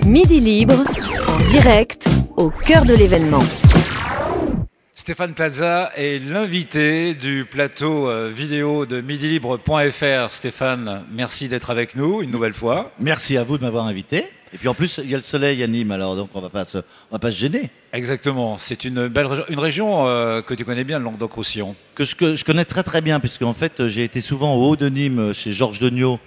Midi Libre, en direct, au cœur de l'événement. Stéphane Plaza est l'invité du plateau vidéo de midilibre.fr. Stéphane, merci d'être avec nous une nouvelle fois. Merci à vous de m'avoir invité. Et puis en plus, il y a le soleil à Nîmes, alors donc on va pas se gêner. Exactement, c'est une belle région, une région que tu connais bien, le Languedoc-Roussillon. Que je connais très très bien, puisque en fait j'ai été souvent au haut de Nîmes chez Georges Degnaud,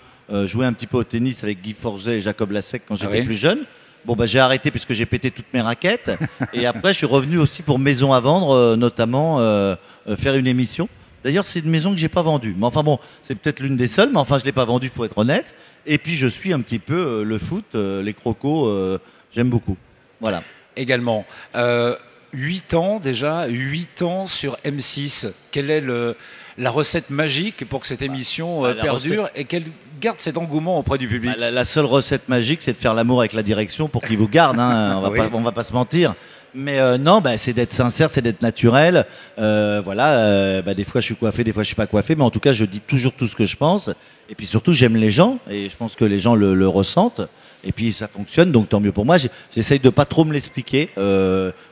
jouer un petit peu au tennis avec Guy Forget et Jacob Lasec quand j'étais plus jeune. Bon, bah, j'ai arrêté puisque j'ai pété toutes mes raquettes. Et après, je suis revenu aussi pour Maison à vendre, notamment faire une émission. D'ailleurs, c'est une maison que j'ai pas vendue. Mais enfin bon, c'est peut-être l'une des seules, mais enfin, je l'ai pas vendue, faut être honnête. Et puis, je suis un petit peu le foot, les crocos, j'aime beaucoup. Voilà. Également. 8 ans déjà, 8 ans sur M6. Quelle est la recette magique pour que cette émission perdure et qu'elle garde cet engouement auprès du public? La seule recette magique, c'est de faire l'amour avec la direction pour qu'il vous garde. Hein. On va pas se mentir. Mais non, c'est d'être sincère, c'est d'être naturel. Voilà, des fois je suis coiffé, des fois je suis pas coiffé, mais en tout cas je dis toujours tout ce que je pense. Et puis surtout j'aime les gens et je pense que les gens le ressentent. Et puis ça fonctionne, donc tant mieux pour moi. J'essaye de pas trop me l'expliquer.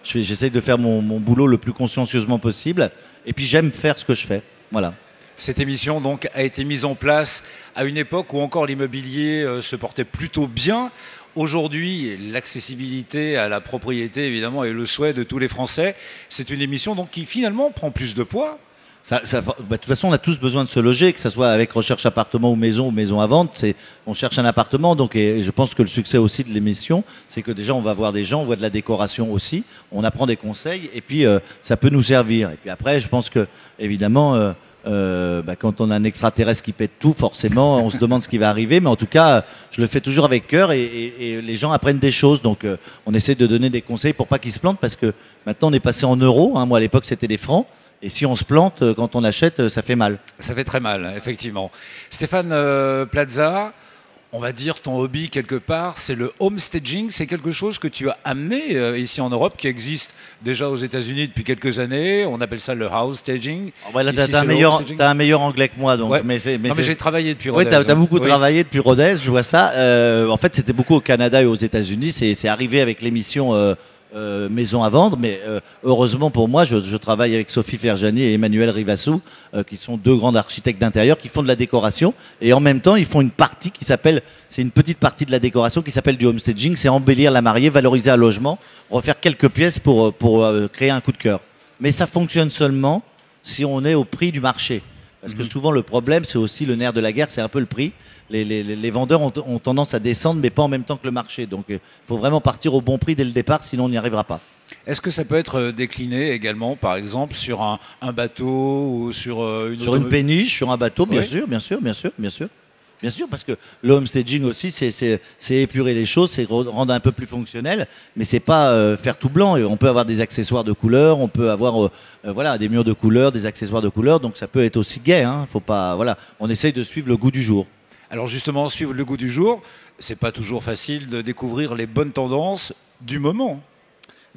J'essaye de faire mon boulot le plus consciencieusement possible. Et puis j'aime faire ce que je fais. Voilà. Cette émission donc a été mise en place à une époque où encore l'immobilier se portait plutôt bien. Aujourd'hui, l'accessibilité à la propriété, évidemment, est le souhait de tous les Français. C'est une émission donc qui finalement prend plus de poids. De toute façon, on a tous besoin de se loger, que ce soit avec recherche appartement ou maison à vendre. On cherche un appartement, donc et je pense que le succès aussi de l'émission, c'est que déjà on va voir des gens, on voit de la décoration aussi, on apprend des conseils et puis ça peut nous servir. Et puis après, je pense que évidemment, quand on a un extraterrestre qui pète tout, forcément, on se demande ce qui va arriver. Mais en tout cas, je le fais toujours avec cœur et les gens apprennent des choses. Donc, on essaie de donner des conseils pour pas qu'ils se plantent parce que maintenant on est passé en euros. Hein. Moi, à l'époque, c'était des francs. Et si on se plante, quand on achète, ça fait mal. Ça fait très mal, effectivement. Stéphane Plaza, on va dire ton hobby quelque part, c'est le homestaging. C'est quelque chose que tu as amené ici en Europe, qui existe déjà aux États-Unis depuis quelques années. On appelle ça le house staging. Voilà, t'as un meilleur anglais que moi, donc. Ouais. Mais j'ai travaillé depuis Rodez. Oui, t'as beaucoup travaillé depuis Rodez, je vois ça. En fait, c'était beaucoup au Canada et aux États-Unis. C'est arrivé avec l'émission Maison à vendre, mais heureusement pour moi, je travaille avec Sophie Ferjani et Emmanuel Rivassou, qui sont deux grands architectes d'intérieur qui font de la décoration et en même temps ils font une partie qui s'appelle, c'est une petite partie de la décoration qui s'appelle du homestaging, c'est embellir la mariée, valoriser un logement, refaire quelques pièces pour créer un coup de cœur. Mais ça fonctionne seulement si on est au prix du marché. Parce que souvent le problème, c'est aussi le nerf de la guerre, c'est un peu le prix. Les vendeurs ont tendance à descendre, mais pas en même temps que le marché. Donc il faut vraiment partir au bon prix dès le départ, sinon on n'y arrivera pas. Est-ce que ça peut être décliné également, par exemple, sur un bateau ou sur une péniche, sur un bateau, bien sûr. Bien sûr, parce que le homestaging aussi, c'est épurer les choses, c'est rendre un peu plus fonctionnel, mais c'est pas faire tout blanc. Et on peut avoir des accessoires de couleur, on peut avoir des murs de couleur, des accessoires de couleur, donc ça peut être aussi gai. Hein, faut pas, on essaye de suivre le goût du jour. Alors justement, suivre le goût du jour, c'est pas toujours facile de découvrir les bonnes tendances du moment.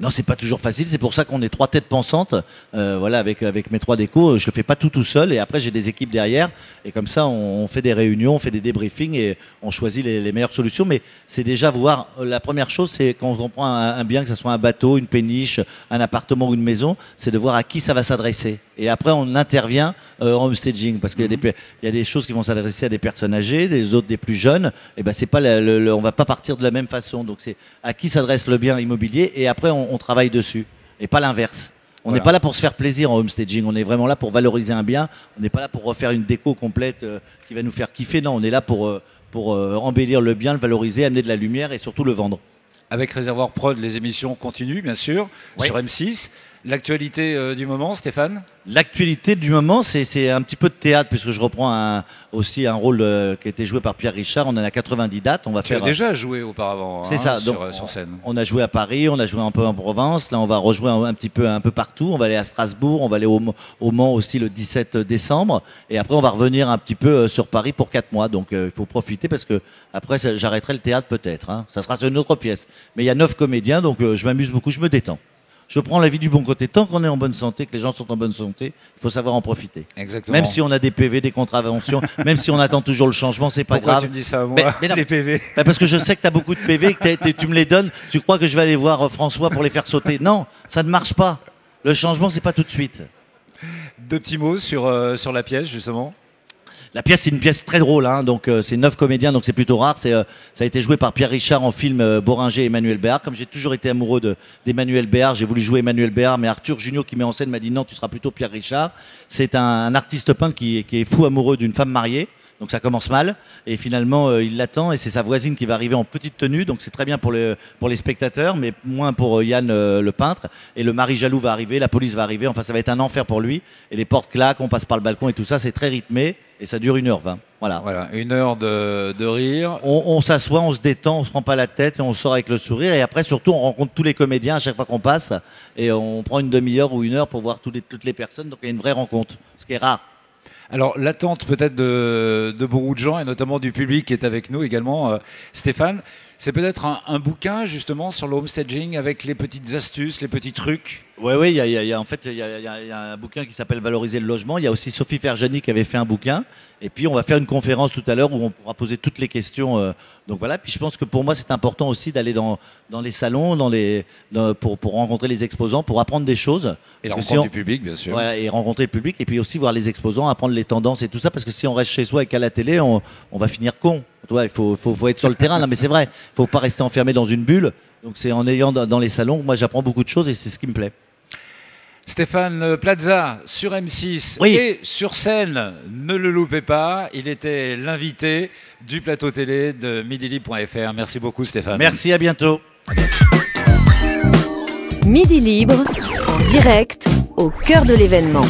Non, c'est pas toujours facile. C'est pour ça qu'on est trois têtes pensantes. Avec mes trois décos, je le fais pas tout seul. Et après, j'ai des équipes derrière. Et comme ça, on fait des réunions, on fait des débriefings et on choisit les meilleures solutions. Mais c'est déjà voir. La première chose, c'est quand on prend un bien, que ce soit un bateau, une péniche, un appartement ou une maison, c'est de voir à qui ça va s'adresser. Et après, on intervient en homestaging parce qu'il y a des choses qui vont s'adresser à des personnes âgées, des autres des plus jeunes. Et c'est pas on va pas partir de la même façon. Donc c'est à qui s'adresse le bien immobilier. Et après, on travaille dessus et pas l'inverse. On n'est pas là pour se faire plaisir en homestaging, on est vraiment là pour valoriser un bien, on n'est pas là pour refaire une déco complète qui va nous faire kiffer, non, on est là pour embellir le bien, le valoriser, amener de la lumière et surtout le vendre. Avec Réservoir Prod, les émissions continuent bien sûr, sur M6. L'actualité du moment, Stéphane? L'actualité du moment, c'est un petit peu de théâtre, puisque je reprends aussi un rôle qui a été joué par Pierre Richard. On en a 90 dates. On va tu as déjà joué auparavant sur scène. On a joué à Paris, on a joué un peu en Provence. Là, on va rejouer un peu partout. On va aller à Strasbourg, on va aller au Mans aussi le 17 décembre. Et après, on va revenir un petit peu sur Paris pour 4 mois. Donc, il faut profiter parce que après, j'arrêterai le théâtre peut-être. Hein. Ça sera sur une autre pièce. Mais il y a 9 comédiens, donc je m'amuse beaucoup, je me détends. Je prends la vie du bon côté. Tant qu'on est en bonne santé, que les gens sont en bonne santé, il faut savoir en profiter. Exactement. Même si on a des PV, des contraventions, même si on attend toujours le changement, c'est pas Pourquoi grave. tu me dis ça à moi, non, les PV? parce que je sais que tu as beaucoup de PV, que tu me les donnes. Tu crois que je vais aller voir François pour les faire sauter? Non, ça ne marche pas. Le changement, c'est pas tout de suite. 2 petits mots sur la pièce, justement. La pièce, c'est une pièce très drôle, hein, donc c'est 9 comédiens, donc c'est plutôt rare. Ça a été joué par Pierre Richard en film Boringer et Emmanuel Béard. Comme j'ai toujours été amoureux d'Emmanuel Béard, j'ai voulu jouer Emmanuel Béard, mais Arthur Junio qui met en scène m'a dit non, tu seras plutôt Pierre Richard. C'est un artiste peintre qui est fou amoureux d'une femme mariée. Donc ça commence mal et finalement il l'attend et c'est sa voisine qui va arriver en petite tenue, donc c'est très bien pour les spectateurs mais moins pour Yann le peintre, et le mari jaloux va arriver, la police va arriver, enfin ça va être un enfer pour lui et les portes claquent, on passe par le balcon et tout ça, c'est très rythmé et ça dure 1h20. Voilà, 1 heure de rire. On s'assoit, on se détend, on se prend pas la tête et on sort avec le sourire, et après surtout on rencontre tous les comédiens à chaque fois qu'on passe et on prend une demi-heure ou 1 heure pour voir toutes les personnes, donc il y a une vraie rencontre, ce qui est rare. Alors, l'attente peut-être de beaucoup de gens, et notamment du public qui est avec nous également, Stéphane, c'est peut-être un bouquin justement sur le homestaging avec les petites astuces, les petits trucs. Oui, il y a un bouquin qui s'appelle Valoriser le logement. Il y a aussi Sophie Ferjani qui avait fait un bouquin. Et puis on va faire une conférence tout à l'heure où on pourra poser toutes les questions. Donc voilà. Puis je pense que pour moi c'est important aussi d'aller dans les salons, pour rencontrer les exposants, pour apprendre des choses. Et rencontrer du public, bien sûr. Voilà, et rencontrer le public. Et puis aussi voir les exposants, apprendre les tendances et tout ça. Parce que si on reste chez soi et qu'à la télé, on va finir con. Il faut être sur le terrain. Non, mais c'est vrai. Il ne faut pas rester enfermé dans une bulle. Donc c'est en ayant dans les salons, moi j'apprends beaucoup de choses et c'est ce qui me plaît. Stéphane Plaza sur M6 oui. Et sur scène, ne le loupez pas, il était l'invité du plateau télé de midilibre.fr. Merci beaucoup Stéphane. Merci, à bientôt. Midi Libre, en direct, au cœur de l'événement.